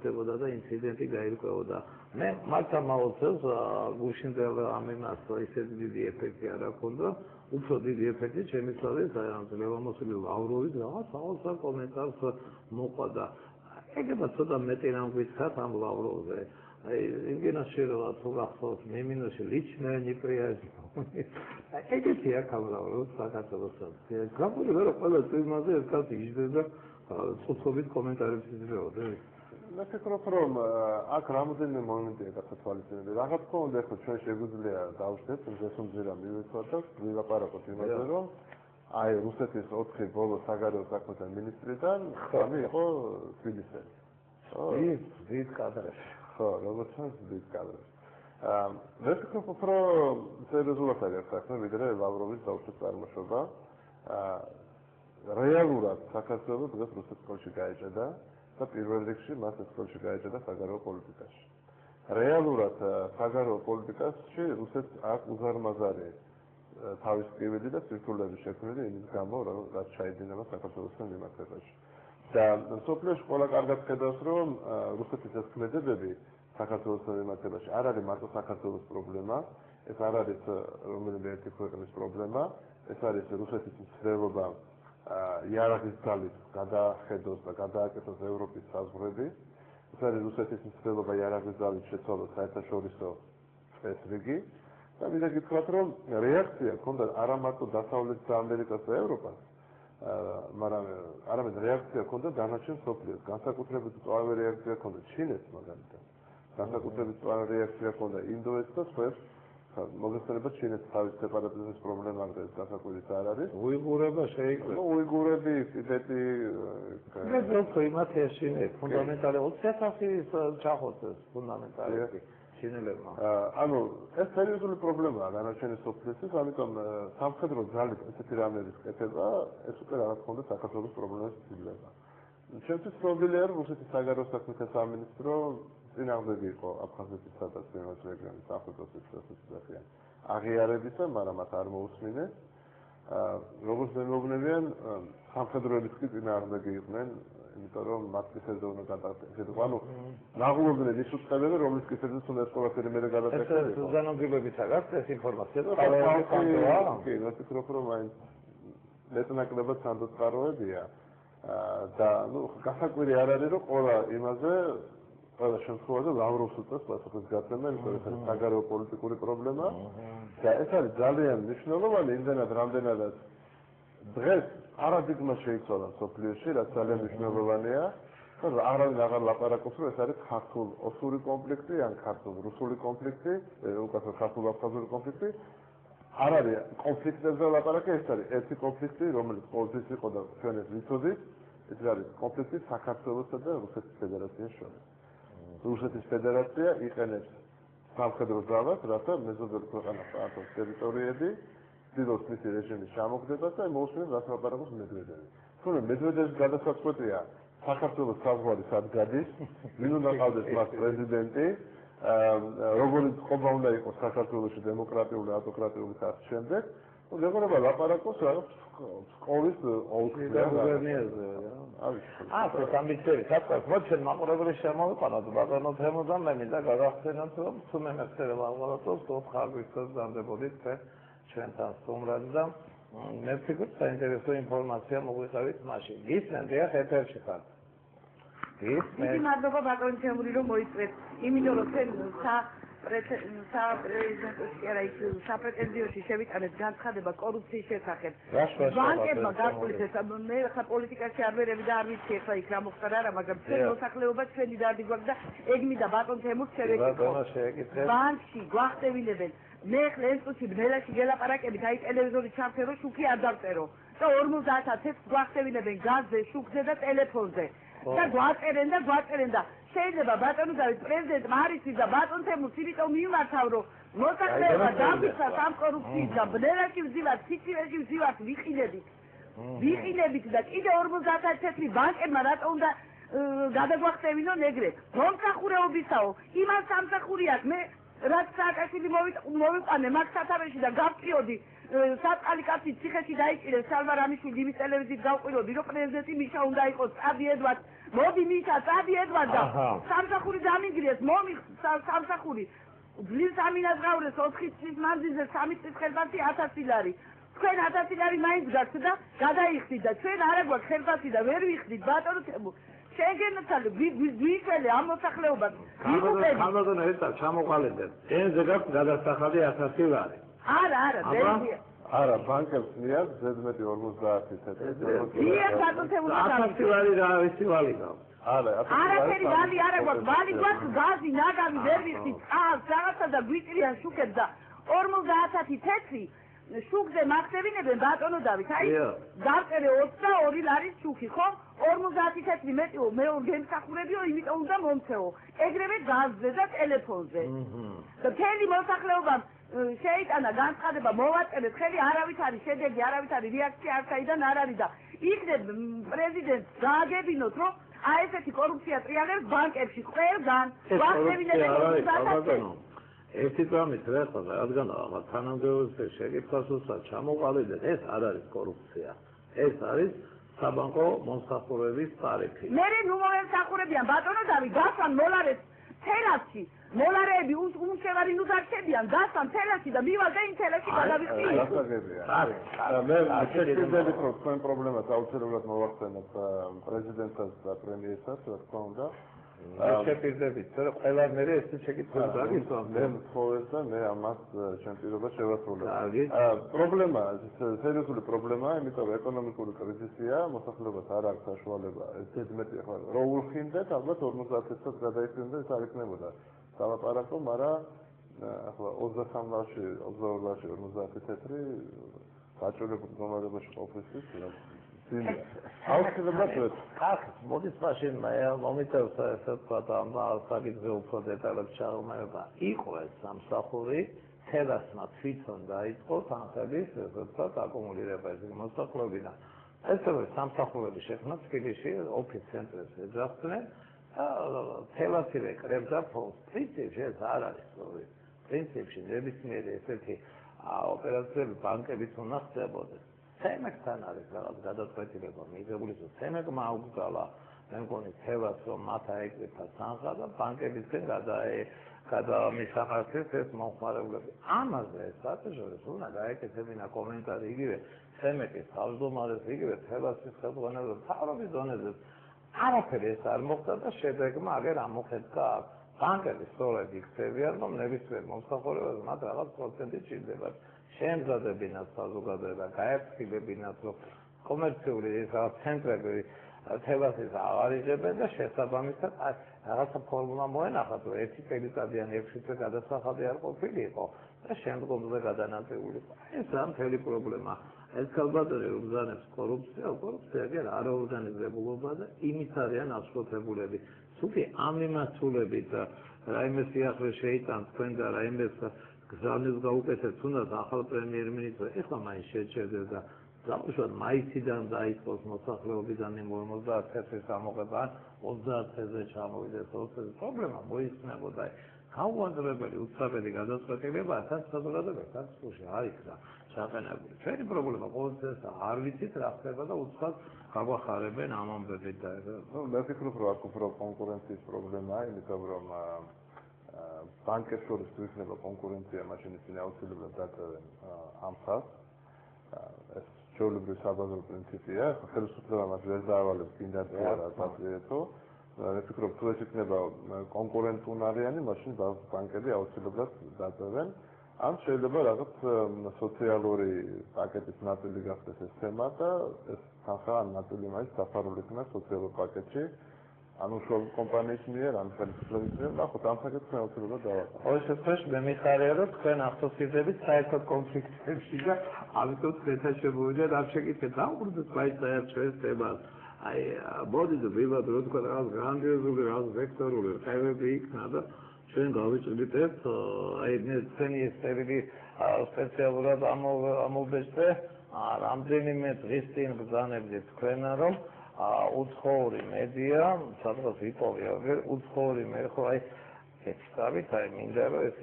ხდებოდა და ინციდენტი გაირკვეოდა. მე მართა მაოცელს გუშინდელ ამ იმას ისეთი დიდი ეფექტი არ აქვს. უფრო დიდი ეფექტი ჩემი თვალით ლევანოსილი ლავროვის რაღაც საოცარ კომენტარს მოყვა და ეგება ცოტა მეტი რამ გითხრათ ამ ლავროვზე. Ingena Shirova to Rafos, Mimino Shilichna, Nipria. I did see a camera of Sakatolos. The couple of other 3 months got the Soviet commentary. Let's go from Akram in the moment at the quality. The Rahatko, the Church Eguzlia, Downstairs, and the Sunzira Military, Viva Paracotino. I Russet is okay, Bolo Sagaro Sakota Ministry, and Kamiho, Philistine. These cadres. Robertson, these cadres. Let's go for the Zulafari, with the Lavrovis, Dr. Armashova. Realurat, Sakasova, the Russet Kolchikaijada, the Pirvelici, Master Kolchikaijada, Sagaro Politicas. Realurat, Sagaro Politicas, she Russet Akuzar Mazari. Თავის პირველი და სირთულეები შექმნილი იმის გამო, რაც ჩაიდინება საქართველოსთან მიმართებაში. და სოფლიოში ყველა კარგად ხედავს, რომ რუსეთის ეს ქმედებები საქართველოსთან მიმართებაში არ არის მარტო საქართველოს პრობლემა, ეს არ არის რომელიმე ერთი ქვეყნის პრობლემა, ეს არის რუსეთის მცდელობა იარაღის ძალით გადაახედოს და გადააკეთოს ევროპის საზღვრები, ეს არის რუსეთის მცდელობა იარაღის ძალით შეცვალოს საერთაშორისო წესრიგი. და მინდა გითხრათ, რომ რეაქცია ჰქონდა არა მარტო დასავლეთ ამერიკას და ევროპას, მაგრამ არამედ რეაქცია ჰქონდა დანარჩენ მსოფლიოს. განსაკუთრებით მწვავე რეაქცია ჰქონდა ჩინეთს მაგალითად. განსაკუთრებით მწვავე რეაქცია ჰქონდა ინდოეთს და სხვებს. მოგესწრება ჩინეთს თავის სეპარატიზმის პრობლემა დღეს გასაკვირიც არ არის. უიგურება შეიკრიბა. უიგურები ტიბეტი მე იმათ ეშინეთ ფუნდამენტალი 20,000 ჩახოწეს ფუნდამენტალისტი. ანუ ეს სერიოზული პრობლემაა დანარჩენი სოფლიოსთვის, ამიტომ სამხედრო ძალით ესეთი რამების კეთება, ეს უკვე რაღაც ხონდა საქართველოს პრობლემას ცდილება. ჩემთვის პრობლემაა რუსეთის საგარეო საქმეთა სამინისტრო წინააღმდეგი იყო აფხაზეთისა და წინააღმდეგი რეგიონის სამხედრო სიტუაციის აღიარებისა, მაგრამ მათ არ მოусმინეს. როგორც მეუბნებიან, სამხედროების კი წინააღმდეგი იყვნენ, იმიტომ რომ მათ კისერზე უნდა გადააკეთოს. ანუ ნაღულობდნენ ის უწყებები, რომლის კისერზეც უნდა ეს ყველაფერი მერე გადააკეთოს. ეს ზანონგრებიც აქვს ეს ინფორმაცია და კი, მე ვფიქრობ, რომ მაინც მეტნაკლებად სანდოწყაროებია და ნუ გასაკვირი არ არის, რომ ყველა იმაზე ყველა შემთხვევაში ლავროვს უწევს პასუხის გაცემა, იმიტომ რომ ეს საგარეო პოლიტიკური პრობლემა და ეს არის ძალიან მნიშვნელოვანი, იმდენად რამდენადაც დღეს პარადიგმა შეიცვალა სოფლიოში, რაც ძალიან მნიშვნელოვანია. არავინ აღარ ლაპარაკობს, რომ ეს არის ქართულ-ოსური კონფლიქტი ან ქართულ-რუსული კონფლიქტი, უკაცრავ ქართულ-აფხაზური კონფლიქტი. არ არის კონფლიქტებზე ლაპარაკი, ეს არის ერთი კონფლიქტი, რომელიც ყოველთვის იყო და ჩვენ ეს ვიცოდით, ეს არის კონფლიქტი საქართველოსა და რუსეთის ფედერაციის შორის. რუსეთის ფედერაცია იყენებს სამხედრო ძალას, რათა მეზობელი ქვეყანა პარტოს ტერიტორიები ცდილობს მისი რეჟიმის ჩამოგდებას და მოусმინებს რაც ლაპარაკობს მედვედევი. თუმცა მედვედევის გადასაწყვეტია საქართველოს საზღვარი სად გადის, ვინ უნდა ყავდეს მას პრეზიდენტი, როგორი წყობა უნდა იყოს საქართველოში დემოკრატიული, ავტოკრატიული ხარჯის შემდეგ. ზოგადად ლაპარაკობს რაღაც სკოლის გუბერნიაზე. ეს ამბიციები საერთოდ მოჩენ მაყურებელი შემოვიყვანოთ ბატონო თემოდან მე მინდა გადახსენოთ რომ თუ მე მეხსერე ლაპარაკობს თო ხარბისთვის დამდებოდით ჩვენთან სტუმრად და მე ვფიქრობ საინტერესო ინფორმაცია მოგვიყავით მაშინ. გისმენთ ახ ეთერში ხართ. გისმენთ. მადლობა ბატონო თემური რომ მოიწვეთ. იმიტომ რომ თქვენ საპრეტენზიოში შევიტანეთ განცხადება კორუფციის შესახებ. ბანკებმა გასულით მე ხა პოლიტიკაში არ ვერები და არ ვიცი ახლა იქ რა მოხდა რა, მაგრამ ჩვენ მოსახლეობა ჩვენი დარდი გვაქვს და ეგ მინდა ბატონ თემურს შევეკითხო. ბანკში გვახტევინებენ. მე ხლა ეს წუთი ბნელაში გელაპარაკებით, აი ტელევიზორი ჩავწერო, შუქი არ დავწერო. და 50,000 გვახტევინებენ გაზზე, შუქზე და ტელეფონზე. და გვაწერენ და შეიძლება ბატონო დავით პრეზიდენტმა არ იცის და ბატონ თემურს იმიტომ მიმართავ რომ მოსახლეობა დამიცავს ამ კორუფციით და ბნელაში ვზივართ, სიცივეში ვზივართ, ვიყინებით და კიდე 50,000 ბანკებმა რატო უნდა გადაგვახტევინონ ეგრე. მომსახურეობისაო, იმას სამსახური აქვს მე რაც სააკაშვილი მოვიყვანე მაგ სათავეში და გავწიოდი საწყალი კაცი ციხეში დაიჭირეს სალვა რამიშვილი იმის ტელევიზიით გავყვიროდი რომ პრეზიდენტი მიშა უნდა იყოს წადი ედვარდ მოდი მიშა წადი ედვარდ და სამსახური დამიგრიეს სამსახური ძლივს ამინაზღაურეს 4 წლის მანძილზე 3 წლის ხელფასი 1000 ლარი თქვენ 1000 ლარი მაინც გაქვთ და გადაიხდით და ჩვენ არა გვაქვს ხელფასი და ვერ ვიხდით ბატონო შეგენაცვალე ვიძველე ამ მოსახლეობას ხალხო ერთად ჩამოყალიბეთ ენზე გაქვს გადასახადი 1000 ლარი არა ბანკებს მიერ ზედმეტი 50 წელი დიახ ბატონო 1000 ლარი რა ვიცი ვალი გაქვს არაფერი ვალი არა გვაქვს ვალი გვაქვს გაზი ნაგავი ვერ ვიხდით წყალს რაღაცა და გვიწრიან შუქებს და 50 თეთრი შუქზე მახსევინებენ ბატონო დავით აი დავწერე 22 ლარის შუქი ხო 50 თეთრი მეტიო მე გემსახურებიო იმიტომ უნდა მომცეო ეგრევე გაზზე და ტელეფონზე და მთელი მოსახლეობამ შეიტანა განცხადება მოვაწერეთ ხელი არავით არის შედეგი არავით არის რეაქცია არ საიდან არ არის და იქნებ პრეზიდენტს გააგებინოთ რომ აი ესეთი კორუფცია ტრიალებს ბანკებში ყველგან ვახსევინებენ ერთი პრომის რეხა რადგან აღარ თანამდებობაზე შეკითხვას უცხად ჩამოყალიბეთ ეს არ არის კორუფცია ეს არის საბანკო მომსახურების ტარიფი მე ნუ მომსახურებიან ბატონო დავით გასვან მოლარეს თელაში მოლარეები უმშევარი ნუ დარჩებიან გასვან თელაში და მივალ და იმ თელაში გადავიხდი მე შეგვიძლია რომ თქვენ პრობლემას აუცილებლად მოვახსენოთ პრეზიდენტსაც და პრემიერსაც რა თქმა უნდა შეპირდებით რომ ყველა მე ეს შეკითხვები დაგისვამ მე მხოვეს და მე ამას ჩემ პირობას შევასრულებ პრობლემა სერიოზული პრობლემაა იმიტომ რომ ეკონომიკური კრიზისია მოსახლეობას არ აქვს საშუალება ზედმეტი ახლა რო ულხინდეთ ალბათ 50 წელს გადაიხდით ეს არ იქნებოდა სალაპარაკო მაგრამ ახლა 23 ლარში 22 ლარში 50 თეთრი გაჭირებულ მდგომარეობაში ყოფნისთვის აუცილებლად მოდის მაშინ მომიწევს ესე ვთქვათ ამ საკითხზე უფრო დეტალებს ჩაღრმავება იყო ეს სამსახური თელასმა თვითონ დაიწყო თანხების ესე ვთქვათ აკუმულირება ეს მოსახლეობიდან ესევე სამსახურები შექმნა თბილისში ოფის ცენტრებს ეძახდნენ თელასი ეკრებდა ფონდს პრინციპში ეს არ არის სწორი პრინციპში ნებისმიერი ესეთი ოპერაციები ბანკებით უნდა ხდებოდეს სემეკთან არის რაღაც გადაწყვეტილება მიღებული რომ სემეკმა აუგზალა მე მგონი თელას რომ მათ აეკრიფა თანხა და ბანკებისგან გადამისახარეს ეს მომხმარებლები ამაზე საწეჟოებს უნდა გაეკეთებინა კომენტარი იგივე სემეკის თავმჯდომარეს იგივე თელასის ხელმძღვანელს თავრობის ზონაზე არაფერი ეს არ მოხდა და შედეგმა აგერ ამოხეთქა ბანკები სწორედ იქცევიან რომ ნებისმიერ მომსახურებას მათ რაღაც პროცენტი ჭირდებათ შემზადებინათ საზოგადოება გაერთხილებინათ რომ კომერციული ეს რაღაც ცენტრები თელასის აღარ იღებენ და შესაბამისად რაღაცა ფორმულა მოენახათ რომ 1 წელიწადიან 6 წელი გადასახადი არ ყოფილიყო და შემდგომზე გადანაწილული ეს მთელი პრობლემა ეს ქალბატონი უბრძანებს კორუფცია კი არა არაორგანიზებულობა და იმით არიან აშფოთებულები თუკი ამ მიმართულებით რაიმე სიახლე შეიტანს თქვენ და რაიმეს გზავნილს გაუკეთეთ თუნდაც ახალ პრემიერ-მინისტრს ეხლა მაინც შეჩერდეს და ზამთრად მაისიდან დაიწყოს მოსახლეობიდან 50 წელს ამოღება 30 წელზე ჩამოვიდეს პრობლემა მოიხსნებოდა გაუანძლებელი უცაბედი გადაწყვეტილება საზოგადოებასთან სულ არ იქნა ჩაყენებული ჩვენი პრობლემა ყოველთვის არ ვიცით რა ხდება და უცბად გაგვახარებენ ამ ამბებით და მე ვფიქრობ რომ აქ უფრო კონკურენციის პრობლემაა იმიტომ რომ ბანკებს შორის თუ იქნება კონკურენცია მაშინ ისინი აუცილებლად დაწერენ ამ ხალხს ეს ჩვეულებრივი საბაზრო პრინციპია ხელისუფლება მას ვერ დაავალებს კიდევ არა საპრიეტო მე ვფიქრობ თუ ეს იქნება კონკურენტუნარიანი მაშინ ბანკები აუცილებლად დაწერენ ამ შეიძლება რაღაც სოციალური პაკეტის ნაწილი გახდეს ეს თემა და ეს თანხა ნაწილი მაინც დაფარული იქნება სოციალურ პაკეტში ანუ შოუ კომპანიის მიერ ან ხელისუფლების მიერ ნახოთ ამ საკითხს აუცილებლად დავაყენოთ. ყოველ შემთხვევაში მე მიხარია რომ თქვენ ახსოვსირდებით საერთოდ კონფლიქტებში და ამიტომ თქვენთან შემოვიდეთ ამ შეკითხვით დაუბრუნდეთ მაინც საერთოდ თემას. აი მოდით ვიღოთ რო თქვა რაღაც გრანდიოზული რაღაც ვექტორული ხევები იქნა და ჩვენ გავიჭრით აი მე თქვენი ეს წერილი სპეციალურად ამობეჭდე რამდენიმე დღის წინ ბრძანებდით თქვენ რომ უცხოური მედია, სადღაც იპოვია, უცხოური მე ხო აი ეს თავით აი მინდა რომ ეს